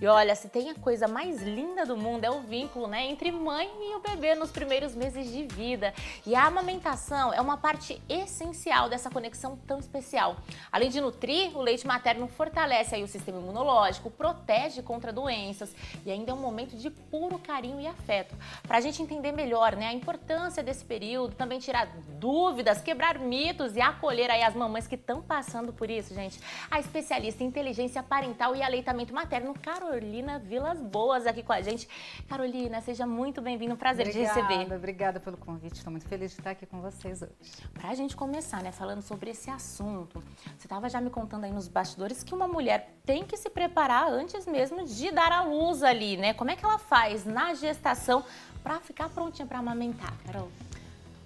E olha, se tem a coisa mais linda do mundo é o vínculo, né, entre mãe e o bebê nos primeiros meses de vida. E a amamentação é uma parte essencial dessa conexão tão especial. Além de nutrir, o leite materno fortalece aí o sistema imunológico, protege contra doenças e ainda é um momento de puro carinho e afeto. Para a gente entender melhor, né, a importância desse período, também tirar dúvidas, quebrar mitos e acolher aí as mamães que estão passando por isso, gente. A especialista em inteligência parental e aleitamento materno, Carolina Vilas Boas, aqui com a gente. Carolina, seja muito bem-vinda, um prazer te receber. Obrigada pelo convite, estou muito feliz de estar aqui com vocês hoje. Pra gente começar, né, falando sobre esse assunto, você estava já me contando aí nos bastidores que uma mulher tem que se preparar antes mesmo de dar à luz ali, né? Como é que ela faz na gestação para ficar prontinha para amamentar, Carol?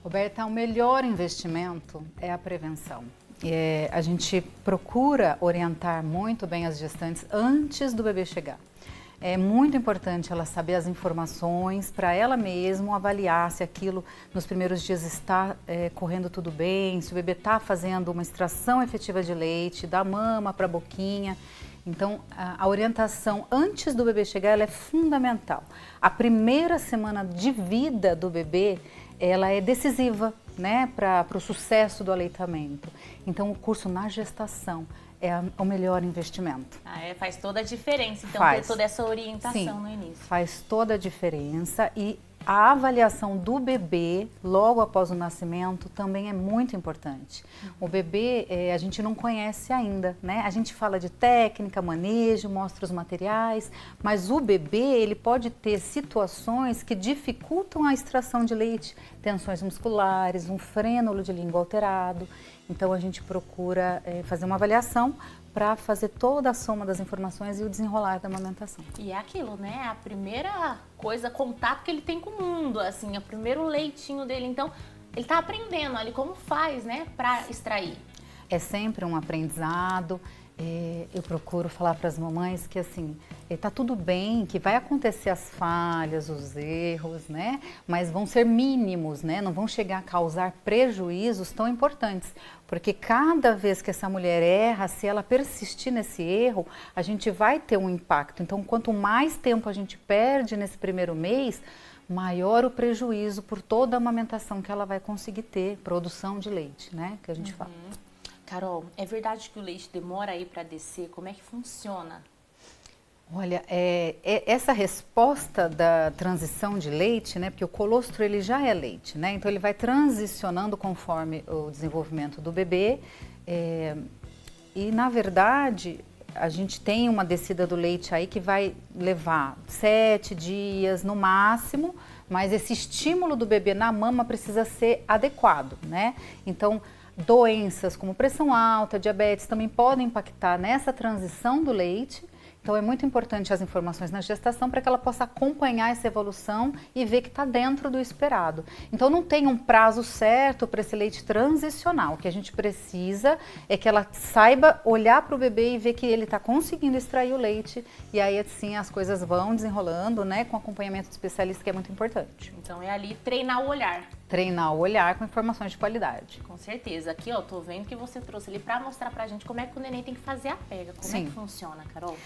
Roberta, o melhor investimento é a prevenção. A gente procura orientar muito bem as gestantes antes do bebê chegar. É muito importante ela saber as informações para ela mesma avaliar se aquilo nos primeiros dias está correndo tudo bem, se o bebê está fazendo uma extração efetiva de leite, da mama para a boquinha. Então, a orientação antes do bebê chegar ela é fundamental. A primeira semana de vida do bebê ela é decisiva, né, para o sucesso do aleitamento. Então, o curso na gestação é o melhor investimento. Faz toda a diferença, então, ter toda essa orientação no início. Faz toda a diferença e a avaliação do bebê logo após o nascimento também é muito importante. O bebê a gente não conhece ainda, né? A gente fala de técnica, manejo, mostra os materiais, mas o bebê ele pode ter situações que dificultam a extração de leite, tensões musculares, um frênulo de língua alterado. Então a gente procura fazer uma avaliação para fazer toda a soma das informações e o desenrolar da amamentação. E é aquilo, né? A primeira coisa, contato que ele tem com o mundo, assim, é o primeiro leitinho dele. Então, ele está aprendendo ali como faz, né, para extrair. É sempre um aprendizado. Eu procuro falar para as mamães que assim, tá tudo bem, que vai acontecer as falhas, os erros, né? Mas vão ser mínimos, né? Não vão chegar a causar prejuízos tão importantes. Porque cada vez que essa mulher erra, se ela persistir nesse erro, a gente vai ter um impacto. Então, quanto mais tempo a gente perde nesse primeiro mês, maior o prejuízo por toda a amamentação que ela vai conseguir ter, produção de leite, né? Que a gente fala. Carol, é verdade que o leite demora aí para descer? Como é que funciona? Olha, essa resposta da transição de leite, né? Porque o colostro ele já é leite, né? Então ele vai transicionando conforme o desenvolvimento do bebê. E na verdade a gente tem uma descida do leite aí que vai levar 7 dias no máximo, mas esse estímulo do bebê na mama precisa ser adequado, né? Então doenças como pressão alta, diabetes também podem impactar nessa transição do leite. Então é muito importante as informações na gestação para que ela possa acompanhar essa evolução e ver que está dentro do esperado. Então não tem um prazo certo para esse leite transicional. O que a gente precisa é que ela saiba olhar para o bebê e ver que ele está conseguindo extrair o leite. E aí assim as coisas vão desenrolando, né, com acompanhamento do especialista, que é muito importante. Então é ali treinar o olhar. Treinar o olhar com informações de qualidade. Com certeza. Aqui, ó, tô vendo que você trouxe ali para mostrar pra gente como é que o neném tem que fazer a pega. Como é que funciona, Carol?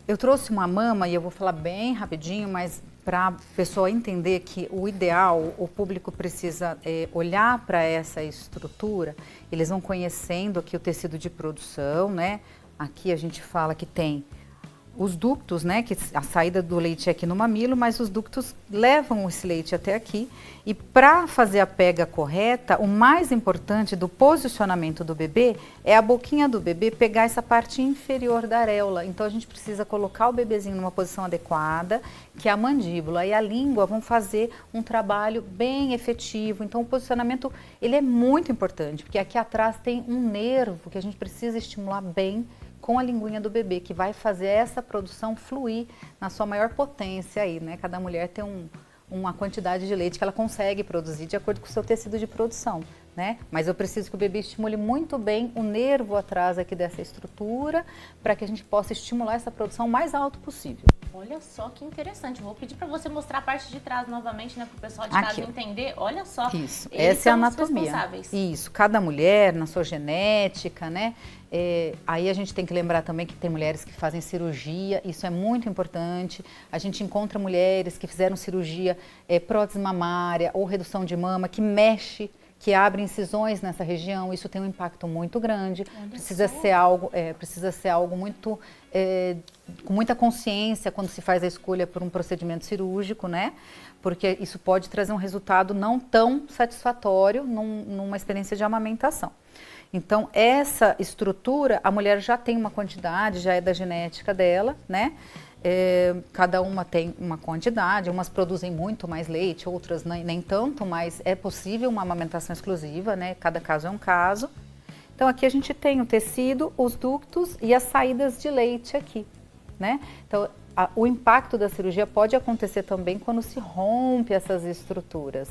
Eu trouxe uma mama e eu vou falar bem rapidinho, mas para a pessoa entender que o ideal, o público precisa olhar para essa estrutura, eles vão conhecendo aqui o tecido de produção, né? Aqui a gente fala que tem os ductos, né, que a saída do leite é aqui no mamilo, mas os ductos levam esse leite até aqui. E para fazer a pega correta, o mais importante do posicionamento do bebê é a boquinha do bebê pegar essa parte inferior da areola. Então a gente precisa colocar o bebezinho numa posição adequada, que a mandíbula e a língua vão fazer um trabalho bem efetivo. Então o posicionamento ele é muito importante, porque aqui atrás tem um nervo que a gente precisa estimular bem com a linguinha do bebê, que vai fazer essa produção fluir na sua maior potência aí, né? Cada mulher tem uma quantidade de leite que ela consegue produzir de acordo com o seu tecido de produção, né? Mas eu preciso que o bebê estimule muito bem o nervo atrás aqui dessa estrutura para que a gente possa estimular essa produção o mais alto possível. Olha só que interessante. Vou pedir para você mostrar a parte de trás novamente, né, para o pessoal de casa entender. Olha só. Isso, Eles essa é a são os anatomia. responsáveis. Isso, cada mulher na sua genética, né? Aí a gente tem que lembrar também que tem mulheres que fazem cirurgia, isso é muito importante. A gente encontra mulheres que fizeram cirurgia, prótese mamária ou redução de mama, que mexe, que abre incisões nessa região, isso tem um impacto muito grande. Precisa ser algo muito com muita consciência quando se faz a escolha por um procedimento cirúrgico, né? Porque isso pode trazer um resultado não tão satisfatório numa experiência de amamentação. Então, essa estrutura, a mulher já tem uma quantidade, já é da genética dela, né? Cada uma tem uma quantidade, umas produzem muito mais leite, outras nem tanto, mas é possível uma amamentação exclusiva, né? Cada caso é um caso. Então, aqui a gente tem o tecido, os ductos e as saídas de leite aqui, né? Então, o impacto da cirurgia pode acontecer também quando se rompe essas estruturas.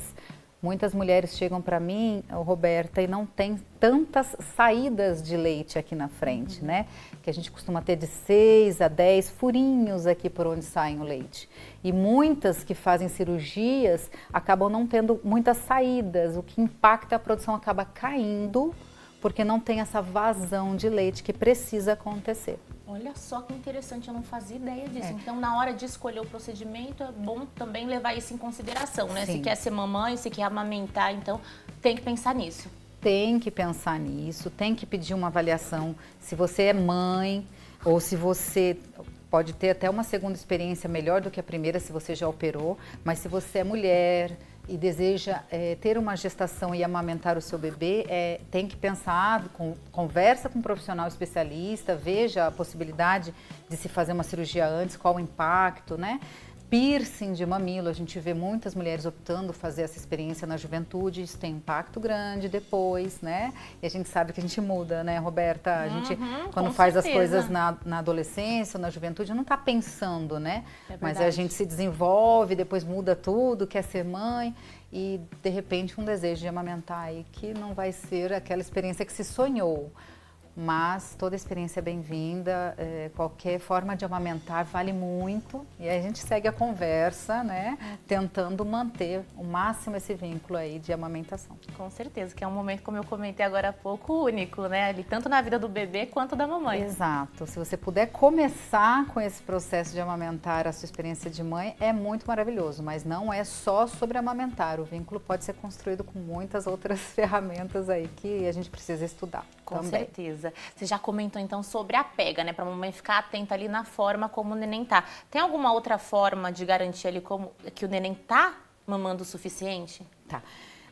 Muitas mulheres chegam para mim, Roberta, e não tem tantas saídas de leite aqui na frente, né? Que a gente costuma ter de 6 a 10 furinhos aqui por onde sai o leite. E muitas que fazem cirurgias acabam não tendo muitas saídas, o que impacta a produção, acaba caindo, porque não tem essa vazão de leite que precisa acontecer. Olha só que interessante, eu não fazia ideia disso. Então, na hora de escolher o procedimento, é bom também levar isso em consideração, né? Sim. Se quer ser mamãe, se quer amamentar, então tem que pensar nisso. Tem que pensar nisso, tem que pedir uma avaliação. Se você é mãe ou se você pode ter até uma segunda experiência melhor do que a primeira, se você já operou, mas se você é mulher e deseja ter uma gestação e amamentar o seu bebê, tem que pensar, conversa com um profissional especialista, veja a possibilidade de se fazer uma cirurgia antes, qual o impacto, né? Piercing de mamilo, a gente vê muitas mulheres optando fazer essa experiência na juventude, isso tem impacto grande depois, né? E a gente sabe que a gente muda, né, Roberta? A gente, quando faz as coisas na adolescência, na juventude, não está pensando, né? Mas a gente se desenvolve, depois muda tudo, quer ser mãe e, de repente, um desejo de amamentar aí que não vai ser aquela experiência que se sonhou. Mas toda experiência é bem-vinda, qualquer forma de amamentar vale muito e a gente segue a conversa, né, tentando manter o máximo esse vínculo aí de amamentação. Com certeza, que é um momento, como eu comentei agora há pouco, único, né, ali, tanto na vida do bebê quanto da mamãe. Exato, se você puder começar com esse processo de amamentar a sua experiência de mãe, é muito maravilhoso, mas não é só sobre amamentar, o vínculo pode ser construído com muitas outras ferramentas aí que a gente precisa estudar. Com certeza. Você já comentou então sobre a pega, né? Para a mamãe ficar atenta ali na forma como o neném tá. Tem alguma outra forma de garantir ali como que o neném tá mamando o suficiente? Tá.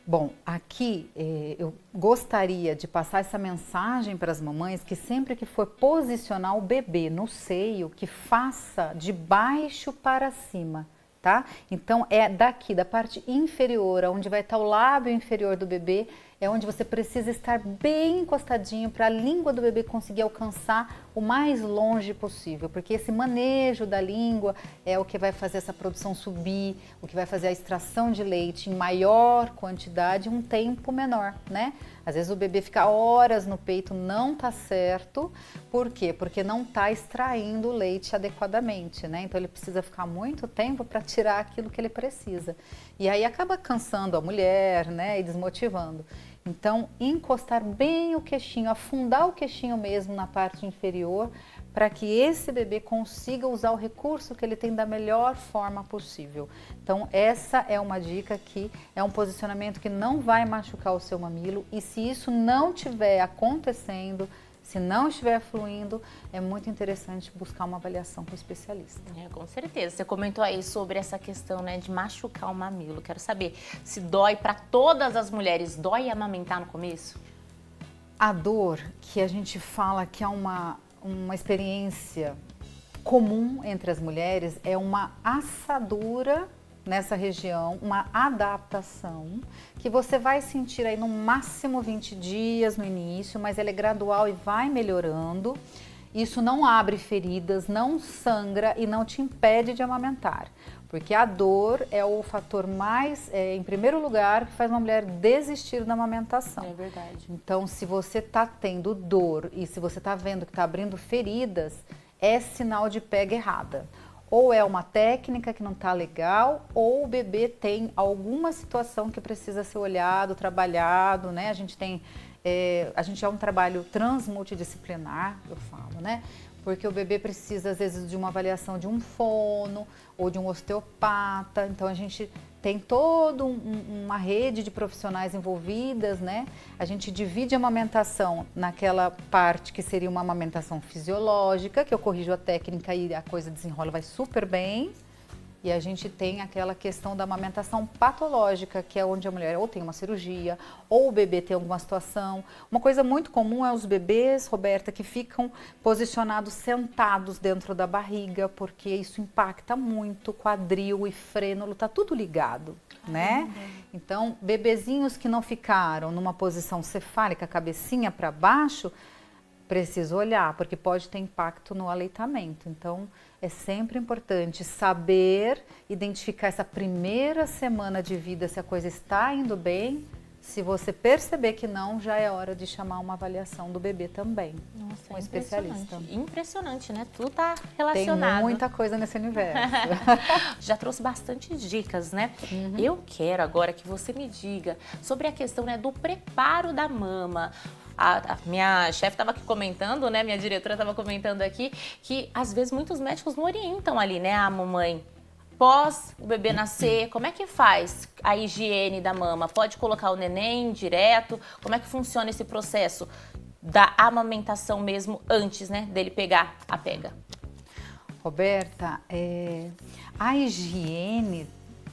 Bom, aqui eu gostaria de passar essa mensagem para as mamães que sempre que for posicionar o bebê no seio, que faça de baixo para cima. Tá? Então, é daqui, da parte inferior, onde vai estar o lábio inferior do bebê, é onde você precisa estar bem encostadinho para a língua do bebê conseguir alcançar o mais longe possível, porque esse manejo da língua é o que vai fazer essa produção subir, o que vai fazer a extração de leite em maior quantidade em um tempo menor, né? Às vezes o bebê fica horas no peito, não tá certo. Por quê? Porque não tá extraindo o leite adequadamente, né? Então ele precisa ficar muito tempo para tirar aquilo que ele precisa. E aí acaba cansando a mulher, né? E desmotivando. Então, encostar bem o queixinho, afundar o queixinho mesmo na parte inferior, para que esse bebê consiga usar o recurso que ele tem da melhor forma possível. Então, essa é uma dica que é um posicionamento que não vai machucar o seu mamilo, e se isso não estiver acontecendo, se não estiver fluindo, é muito interessante buscar uma avaliação com o especialista. Com certeza. Você comentou aí sobre essa questão, né, de machucar o mamilo. Quero saber se dói para todas as mulheres, dói amamentar no começo? A dor que a gente fala que é uma experiência comum entre as mulheres é uma assadura nessa região, uma adaptação que você vai sentir aí no máximo 20 dias no início, mas ela é gradual e vai melhorando. Isso não abre feridas, não sangra e não te impede de amamentar, porque a dor é o fator mais, em primeiro lugar, que faz uma mulher desistir da amamentação. É verdade. Então, se você está tendo dor e se você está vendo que está abrindo feridas, é sinal de pega errada. Ou é uma técnica que não está legal, ou o bebê tem alguma situação que precisa ser olhado, trabalhado, né? A gente é um trabalho transmultidisciplinar, eu falo, né? Porque o bebê precisa, às vezes, de uma avaliação de um fono ou de um osteopata. Então, a gente tem toda uma rede de profissionais envolvidas, né? A gente divide a amamentação naquela parte que seria uma amamentação fisiológica, que eu corrijo a técnica e a coisa desenrola, vai super bem. E a gente tem aquela questão da amamentação patológica, que é onde a mulher ou tem uma cirurgia, ou o bebê tem alguma situação. Uma coisa muito comum é os bebês, Roberta, que ficam posicionados sentados dentro da barriga, porque isso impacta muito quadril e frênulo, tá tudo ligado, né? Então, bebezinhos que não ficaram numa posição cefálica, cabecinha para baixo, precisa olhar, porque pode ter impacto no aleitamento. Então, é sempre importante saber identificar essa primeira semana de vida, se a coisa está indo bem. Se você perceber que não, já é hora de chamar uma avaliação do bebê também. Nossa, um especialista. Impressionante, né? Tudo tá relacionado. Tem muita coisa nesse universo. Já trouxe bastante dicas, né? Eu quero agora que você me diga sobre a questão, né, do preparo da mama. A minha chefe estava aqui comentando, né? Minha diretora estava comentando aqui que às vezes muitos médicos não orientam ali, né, a mamãe. Pós o bebê nascer, como é que faz a higiene da mama? Pode colocar o neném direto? Como é que funciona esse processo da amamentação mesmo antes, né, dele pegar a pega? Roberta, a higiene,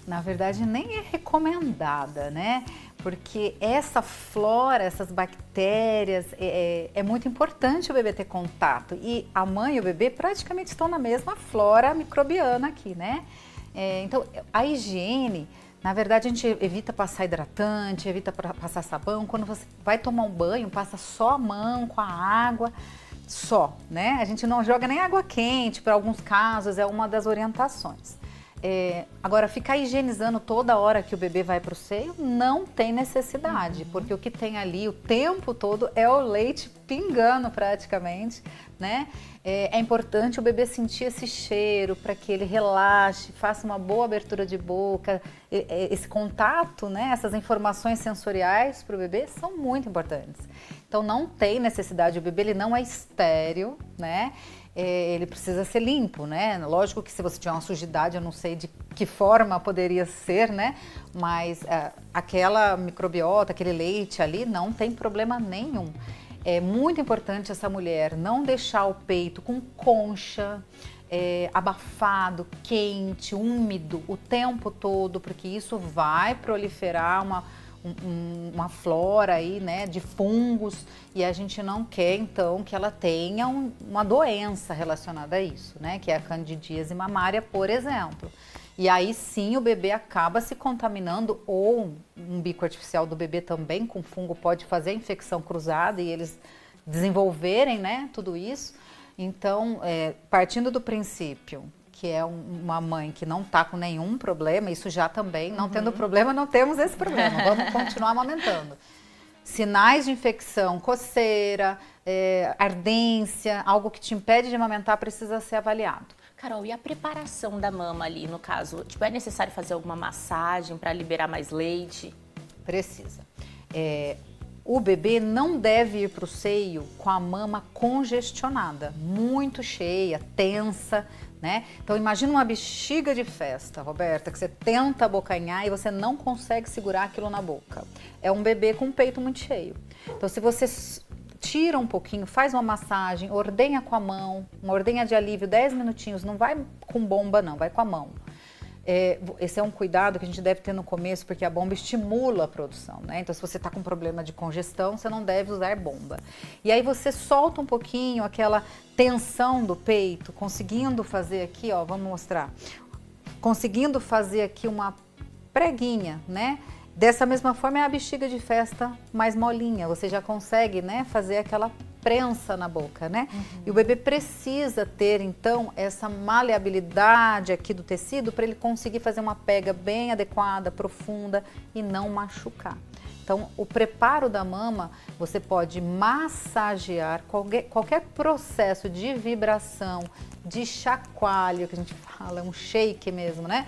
na verdade, nem é recomendada, né? Porque essa flora, essas bactérias, é muito importante o bebê ter contato. E a mãe e o bebê praticamente estão na mesma flora microbiana aqui, né? Então, a higiene, na verdade, a gente evita passar hidratante, evita passar sabão. Quando você vai tomar um banho, passa só a mão com a água, só, né? A gente não joga nem água quente, para alguns casos, é uma das orientações. Agora, ficar higienizando toda hora que o bebê vai para o seio, não tem necessidade, porque o que tem ali o tempo todo é o leite pingando praticamente, né? É importante o bebê sentir esse cheiro para que ele relaxe, faça uma boa abertura de boca, esse contato, né? Essas informações sensoriais para o bebê são muito importantes. Então, não tem necessidade, o bebê ele não é estéril, né? Ele precisa ser limpo, né? Lógico que se você tiver uma sujidade, eu não sei de que forma poderia ser, né? Mas aquela microbiota, aquele leite ali, não tem problema nenhum. É muito importante essa mulher não deixar o peito com concha, abafado, quente, úmido o tempo todo, porque isso vai proliferar uma flora aí, né, de fungos, e a gente não quer, então, que ela tenha uma doença relacionada a isso, né, que é a candidíase mamária, por exemplo. E aí sim o bebê acaba se contaminando, ou um bico artificial do bebê também com fungo pode fazer a infecção cruzada e eles desenvolverem, né, tudo isso. Então, partindo do princípio que é uma mãe que não está com nenhum problema, isso já também, não tendo problema, não temos esse problema, vamos continuar amamentando. Sinais de infecção, coceira, ardência, algo que te impede de amamentar precisa ser avaliado. Carol, e a preparação da mama ali, no caso? Tipo, é necessário fazer alguma massagem para liberar mais leite? Precisa. O bebê não deve ir para o seio com a mama congestionada, muito cheia, tensa, né? Então imagina uma bexiga de festa, Roberta, que você tenta abocanhar e você não consegue segurar aquilo na boca. É um bebê com o peito muito cheio. Então se você tira um pouquinho, faz uma massagem, ordenha com a mão, uma ordenha de alívio, 10 minutinhos, não vai com bomba não, vai com a mão. Esse é um cuidado que a gente deve ter no começo, porque a bomba estimula a produção, né? Então, se você está com problema de congestão, você não deve usar bomba. E aí você solta um pouquinho aquela tensão do peito, conseguindo fazer aqui, ó, vamos mostrar. Conseguindo fazer aqui uma preguinha, né? Dessa mesma forma é a bexiga de festa mais molinha, você já consegue, né, fazer aquela prensa na boca, né? E o bebê precisa ter, então, essa maleabilidade aqui do tecido para ele conseguir fazer uma pega bem adequada, profunda e não machucar. Então, o preparo da mama, você pode massagear qualquer processo de vibração, de chacoalho, que a gente fala, é um shake mesmo, né?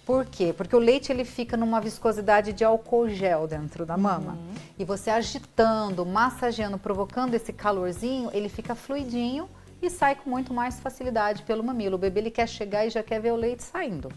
Por quê? Porque o leite ele fica numa viscosidade de álcool gel dentro da mama. E você agitando, massageando, provocando esse calorzinho, ele fica fluidinho e sai com muito mais facilidade pelo mamilo. O bebê ele quer chegar e já quer ver o leite saindo.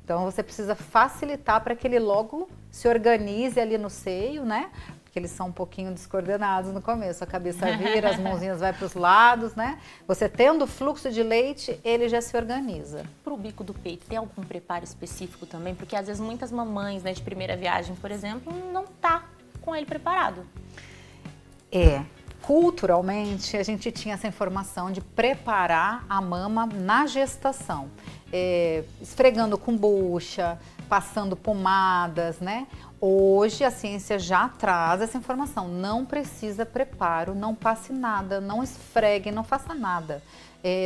Então você precisa facilitar para que ele logo se organize ali no seio, né? Porque eles são um pouquinho descoordenados no começo. A cabeça vira, as mãozinhas vai para os lados, né? Você tendo fluxo de leite, ele já se organiza. Para o bico do peito, tem algum preparo específico também? Porque às vezes muitas mamães, né, de primeira viagem, por exemplo, não tá com ele preparado. Culturalmente, a gente tinha essa informação de preparar a mama na gestação. Esfregando com bucha, passando pomadas, né? Hoje a ciência já traz essa informação, não precisa preparo, não passe nada, não esfregue, não faça nada.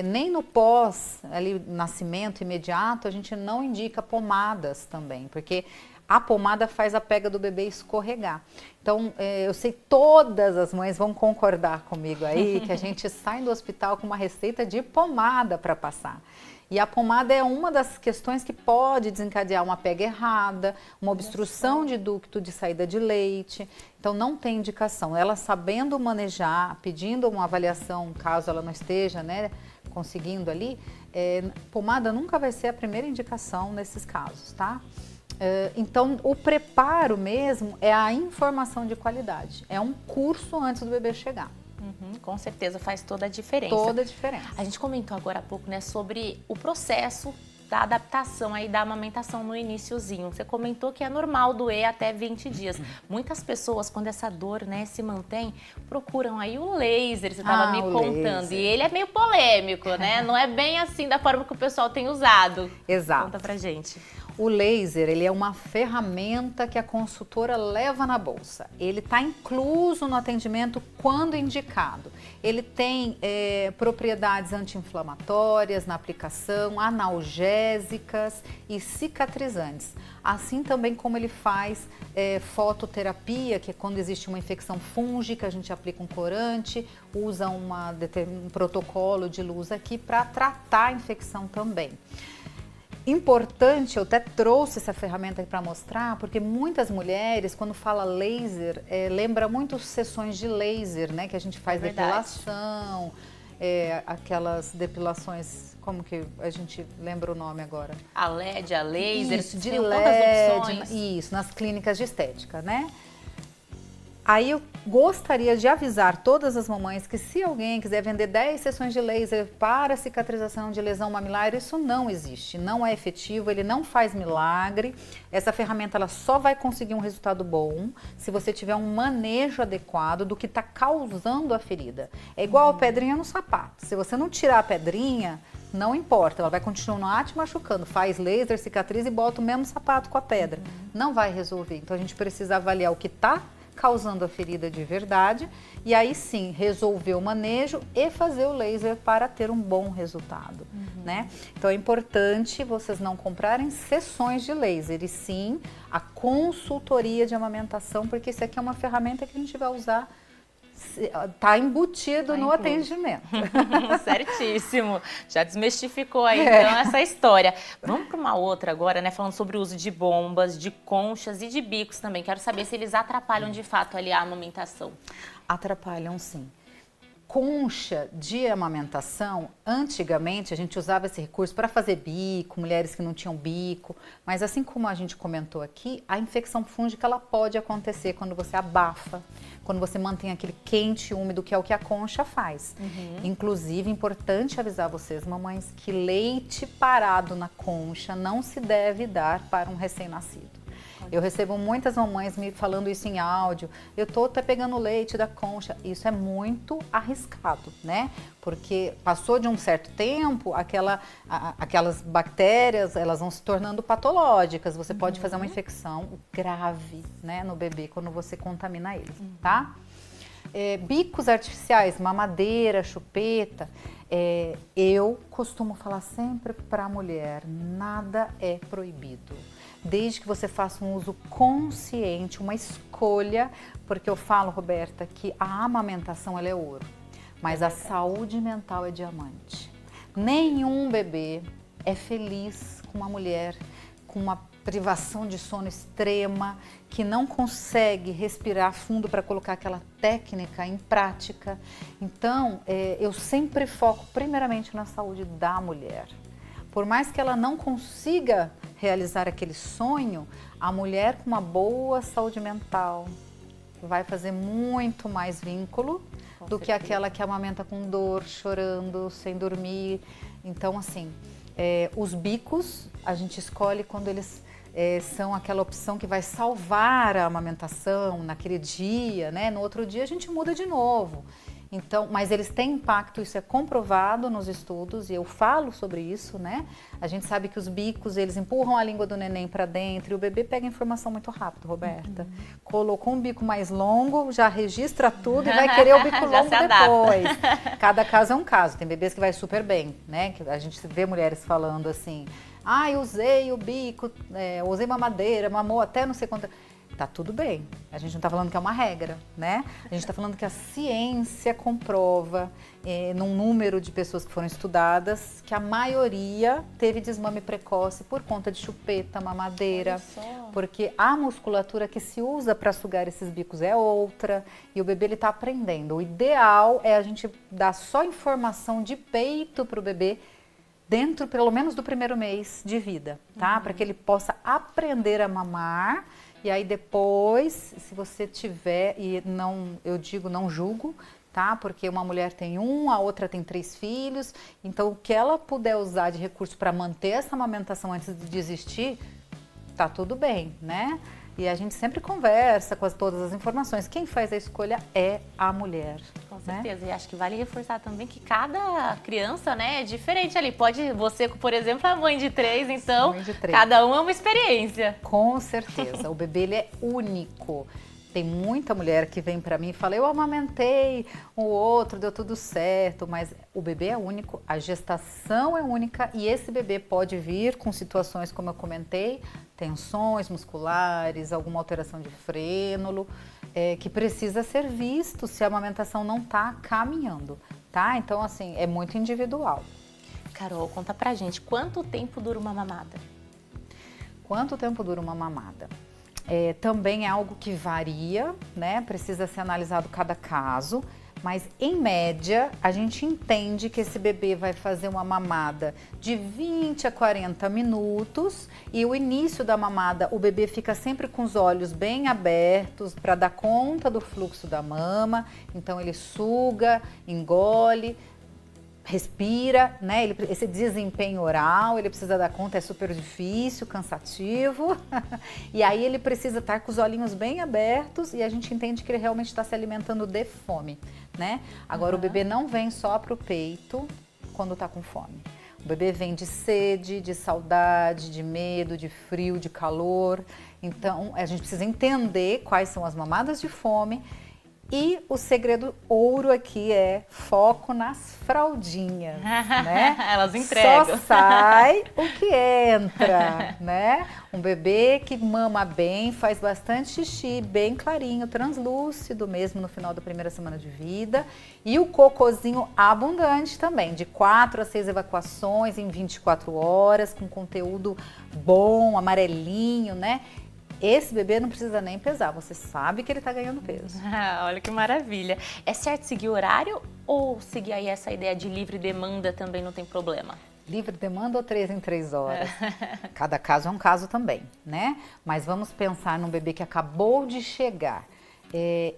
Nem no pós, ali, nascimento imediato, a gente não indica pomadas também, porque a pomada faz a pega do bebê escorregar. Então, eu sei todas as mães vão concordar comigo aí, que a gente sai do hospital com uma receita de pomada para passar. E a pomada é uma das questões que pode desencadear uma pega errada, uma obstrução de ducto de saída de leite. Então não tem indicação. Ela sabendo manejar, pedindo uma avaliação, caso ela não esteja, né, conseguindo ali, pomada nunca vai ser a primeira indicação nesses casos, tá? Então o preparo mesmo é a informação de qualidade. É um curso antes do bebê chegar. Com certeza faz toda a diferença. Toda a diferença. A gente comentou agora há pouco, né, sobre o processo da adaptação aí da amamentação no iniciozinho. Você comentou que é normal doer até 20 dias. Muitas pessoas, quando essa dor, né, se mantém, procuram aí o laser, você estava me contando. Laser. E ele é meio polêmico, né? Não é bem assim da forma que o pessoal tem usado. Exato. Conta pra gente. O laser, ele é uma ferramenta que a consultora leva na bolsa. Ele está incluso no atendimento quando indicado. Ele tem propriedades anti-inflamatórias na aplicação, analgésicas e cicatrizantes. Assim também como ele faz fototerapia, que é quando existe uma infecção fúngica, a gente aplica um corante, usa um protocolo de luz aqui para tratar a infecção também. Importante, eu até trouxe essa ferramenta aqui para mostrar, porque muitas mulheres, quando fala laser, lembra muito sessões de laser, né? Que a gente faz depilação, aquelas depilações, como que a gente lembra o nome agora? A LED, a laser, isso, de LED, isso, nas clínicas de estética, né? Aí eu gostaria de avisar todas as mamães que se alguém quiser vender 10 sessões de laser para cicatrização de lesão mamilar, isso não existe, não é efetivo, ele não faz milagre. Essa ferramenta ela só vai conseguir um resultado bom se você tiver um manejo adequado do que está causando a ferida. É igual a pedrinha no sapato, se você não tirar a pedrinha, não importa, ela vai continuar te machucando. Faz laser, cicatriz e bota o mesmo sapato com a pedra. Não vai resolver, então a gente precisa avaliar o que está causando a ferida de verdade e aí sim resolver o manejo e fazer o laser para ter um bom resultado, né? Então é importante vocês não comprarem sessões de laser e sim a consultoria de amamentação, porque isso aqui é uma ferramenta que a gente vai usar, tá embutido no atendimento. Certíssimo. Já desmistificou aí então essa história. Vamos para uma outra agora, né? Falando sobre o uso de bombas, de conchas e de bicos também. Quero saber se eles atrapalham de fato ali a amamentação. Atrapalham sim. Concha de amamentação, antigamente a gente usava esse recurso para fazer bico, mulheres que não tinham bico, mas assim como a gente comentou aqui, a infecção fúngica ela pode acontecer quando você abafa, quando você mantém aquele quente e úmido, que é o que a concha faz. Inclusive, importante avisar vocês, mamães, que leite parado na concha não se deve dar para um recém-nascido. Eu recebo muitas mamães me falando isso em áudio, eu tô até pegando leite da concha, isso é muito arriscado, né? Porque passou de um certo tempo, aquelas bactérias, elas vão se tornando patológicas, você pode fazer uma infecção grave, né, no bebê quando você contamina ele, tá? Bicos artificiais, mamadeira, chupeta, eu costumo falar sempre para a mulher, nada é proibido. desde que você faça um uso consciente, uma escolha, porque eu falo, Roberta, que a amamentação ela é ouro, mas a saúde mental é diamante. Nenhum bebê é feliz com uma mulher com uma privação de sono extrema, que não consegue respirar fundo para colocar aquela técnica em prática. Então, eu sempre foco primeiramente na saúde da mulher. Por mais que ela não consiga realizar aquele sonho, a mulher com uma boa saúde mental vai fazer muito mais vínculo do que aquela que amamenta com dor, chorando, sem dormir. Então, assim, os bicos a gente escolhe quando eles são aquela opção que vai salvar a amamentação naquele dia, né? No outro dia a gente muda de novo. Então, mas eles têm impacto, isso é comprovado nos estudos e eu falo sobre isso, né? A gente sabe que os bicos, eles empurram a língua do neném para dentro e o bebê pega a informação muito rápido, Roberta. Colocou um bico mais longo, já registra tudo e vai querer o bico longo depois. Cada caso é um caso. Tem bebês que vai super bem, né? Que a gente vê mulheres falando assim, eu usei o bico, usei mamadeira, mamou até não sei quanto. Tá tudo bem, a gente não está falando que é uma regra, né? A gente está falando que a ciência comprova, num número de pessoas que foram estudadas, que a maioria teve desmame precoce por conta de chupeta, mamadeira, porque a musculatura que se usa para sugar esses bicos é outra e o bebê ele está aprendendo. O ideal é a gente dar só informação de peito para o bebê dentro, pelo menos, do primeiro mês de vida, tá? Para que ele possa aprender a mamar. E aí depois, se você tiver, e não, eu digo não julgo, tá? Porque uma mulher tem a outra tem 3 filhos, então o que ela puder usar de recurso para manter essa amamentação antes de desistir, tá tudo bem, né? E a gente sempre conversa com todas as informações. Quem faz a escolha é a mulher. Com certeza. Né? E acho que vale reforçar também que cada criança, né, é diferente ali. Você, por exemplo, é mãe de 3, então mãe de 3. Cada um é uma experiência. Com certeza. O bebê ele é único. Tem muita mulher que vem pra mim e fala, eu amamentei o outro, deu tudo certo, mas o bebê é único, a gestação é única e esse bebê pode vir com situações, como eu comentei, tensões musculares, alguma alteração de frênulo, que precisa ser visto se a amamentação não tá caminhando, tá? Então, assim, é muito individual. Carol, conta pra gente, quanto tempo dura uma mamada? Quanto tempo dura uma mamada? Também é algo que varia, né? Precisa ser analisado cada caso, mas em média a gente entende que esse bebê vai fazer uma mamada de 20 a 40 minutos e o início da mamada o bebê fica sempre com os olhos bem abertos para dar conta do fluxo da mama, então ele suga, engole, respira, né? Esse desempenho oral, ele precisa dar conta, é super difícil, cansativo. E aí ele precisa estar com os olhinhos bem abertos e a gente entende que ele realmente está se alimentando de fome, né? Agora o bebê não vem só pro peito quando tá com fome. O bebê vem de sede, de saudade, de medo, de frio, de calor. Então a gente precisa entender quais são as mamadas de fome. E o segredo ouro aqui é foco nas fraldinhas, né? Elas entregam. Só sai o que entra, né? Um bebê que mama bem, faz bastante xixi, bem clarinho, translúcido mesmo no final da primeira semana de vida. E o cocôzinho abundante também, de 4 a 6 evacuações em 24 horas, com conteúdo bom, amarelinho, né? Esse bebê não precisa nem pesar, você sabe que ele está ganhando peso. Olha que maravilha. É certo seguir horário ou seguir aí essa ideia de livre demanda também não tem problema? Livre demanda ou 3 em 3 horas? Cada caso é um caso também, né? Mas vamos pensar num bebê que acabou de chegar.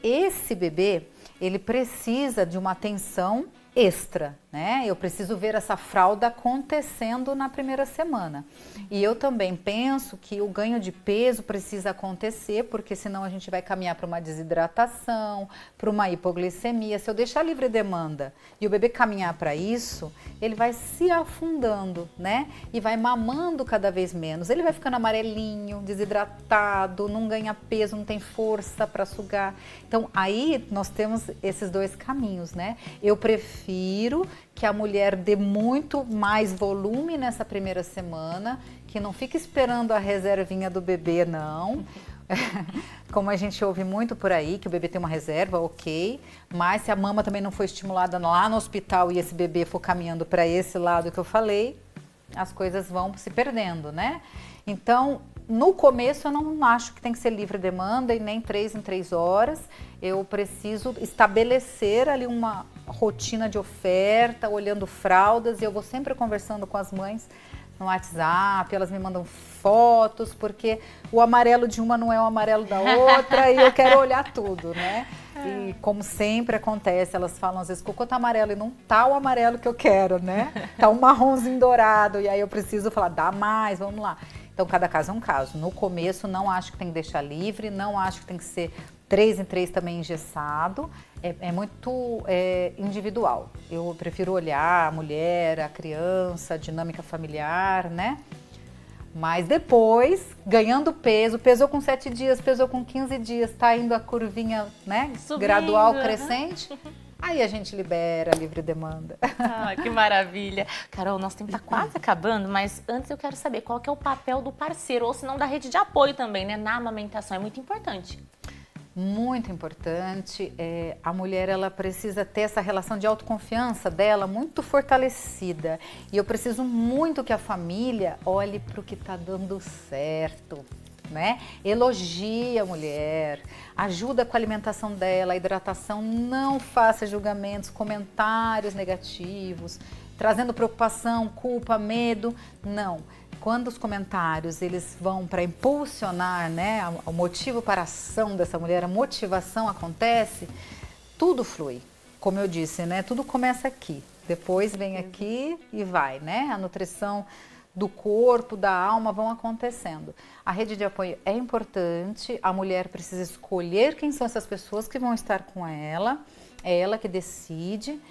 Esse bebê, ele precisa de uma atenção extra, né? Eu preciso ver essa fralda acontecendo na primeira semana. E eu também penso que o ganho de peso precisa acontecer, porque senão a gente vai caminhar para uma desidratação, para uma hipoglicemia. Se eu deixar livre demanda e o bebê caminhar para isso, ele vai se afundando, né? E vai mamando cada vez menos. Ele vai ficando amarelinho, desidratado, não ganha peso, não tem força para sugar. Então aí nós temos esses 2 caminhos, né? Eu prefiro que a mulher dê muito mais volume nessa primeira semana, que não fique esperando a reservinha do bebê, não. Como a gente ouve muito por aí, que o bebê tem uma reserva, ok, mas se a mama também não foi estimulada lá no hospital e esse bebê for caminhando para esse lado que eu falei, as coisas vão se perdendo, né? Então, no começo eu não acho que tem que ser livre demanda e nem 3 em 3 horas. Eu preciso estabelecer ali uma rotina de oferta, olhando fraldas, e eu vou sempre conversando com as mães no WhatsApp, elas me mandam fotos, porque o amarelo de uma não é o amarelo da outra e eu quero olhar tudo, né? E como sempre acontece, elas falam às vezes, cocô tá amarelo e não tá o amarelo que eu quero, né? Tá um marronzinho dourado e aí eu preciso falar, dá mais, vamos lá. Então cada caso é um caso. No começo não acho que tem que deixar livre, não acho que tem que ser 3 em 3 também engessado, é muito individual. Eu prefiro olhar a mulher, a criança, a dinâmica familiar, né? Mas depois, ganhando peso, pesou com 7 dias, pesou com 15 dias, tá indo a curvinha, né? Subindo, gradual, crescente. Aí a gente libera a livre demanda. Ah, que maravilha. Carol, nosso tempo tá quase acabando, mas antes eu quero saber qual que é o papel do parceiro, ou se não da rede de apoio também, né? Na amamentação, é muito importante. Muito importante, a mulher ela precisa ter essa relação de autoconfiança dela muito fortalecida e eu preciso muito que a família olhe para o que está dando certo, né? Elogie a mulher, ajuda com a alimentação dela, a hidratação, não faça julgamentos, comentários negativos, trazendo preocupação, culpa, medo, não. Quando os comentários eles vão para impulsionar, né, o motivo para a ação dessa mulher, a motivação acontece, tudo flui. Como eu disse, né, tudo começa aqui, depois vem aqui e vai, né? A nutrição do corpo, da alma vão acontecendo. A rede de apoio é importante, a mulher precisa escolher quem são essas pessoas que vão estar com ela, é ela que decide,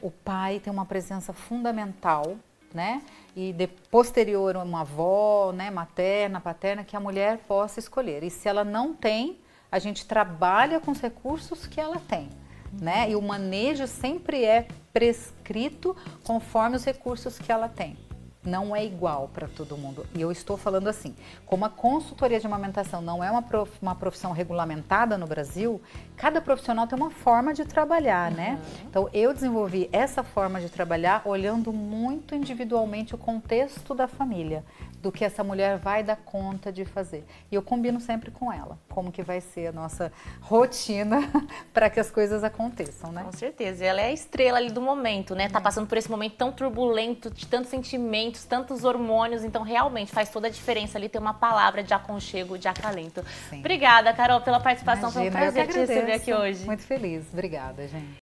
o pai tem uma presença fundamental, né? E posterior uma avó, né, materna, paterna, que a mulher possa escolher. E se ela não tem, a gente trabalha com os recursos que ela tem, né? E o manejo sempre é prescrito conforme os recursos que ela tem. Não é igual para todo mundo. E eu estou falando assim, como a consultoria de amamentação não é uma profissão regulamentada no Brasil, cada profissional tem uma forma de trabalhar, né? Então eu desenvolvi essa forma de trabalhar olhando muito individualmente o contexto da família, do que essa mulher vai dar conta de fazer. E eu combino sempre com ela, como que vai ser a nossa rotina para que as coisas aconteçam, né? Com certeza, ela é a estrela ali do momento, né? Tá passando por esse momento tão turbulento, de tantos sentimentos, tantos hormônios, então realmente faz toda a diferença ali ter uma palavra de aconchego, de acalento. Sim. Obrigada, Carol, pela participação, foi um prazer te receber aqui hoje. Muito feliz, obrigada, gente.